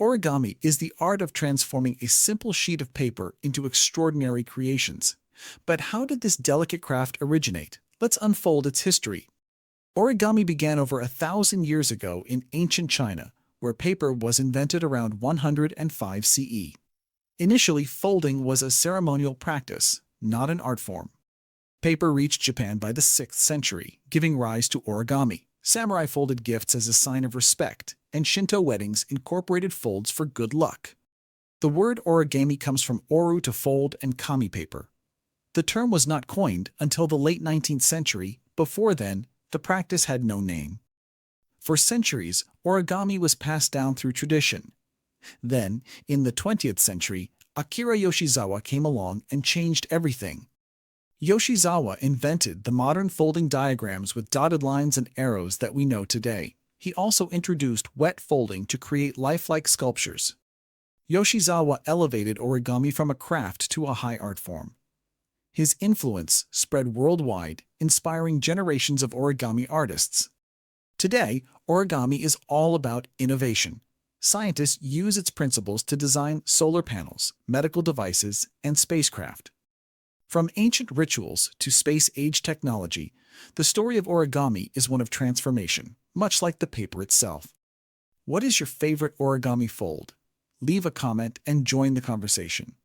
Origami is the art of transforming a simple sheet of paper into extraordinary creations. But how did this delicate craft originate? Let's unfold its history. Origami began over 1,000 years ago in ancient China, where paper was invented around 105 CE. Initially, folding was a ceremonial practice, not an art form. Paper reached Japan by the 6th century, giving rise to origami. Samurai folded gifts as a sign of respect, and Shinto weddings incorporated folds for good luck. The word origami comes from oru to fold and kami paper. The term was not coined until the late 19th century. Before then, the practice had no name. For centuries, origami was passed down through tradition. Then, in the 20th century, Akira Yoshizawa came along and changed everything. Yoshizawa invented the modern folding diagrams with dotted lines and arrows that we know today. He also introduced wet folding to create lifelike sculptures. Yoshizawa elevated origami from a craft to a high art form. His influence spread worldwide, inspiring generations of origami artists. Today, origami is all about innovation. Scientists use its principles to design solar panels, medical devices, and spacecraft. From ancient rituals to space-age technology, the story of origami is one of transformation, much like the paper itself. What is your favorite origami fold? Leave a comment and join the conversation.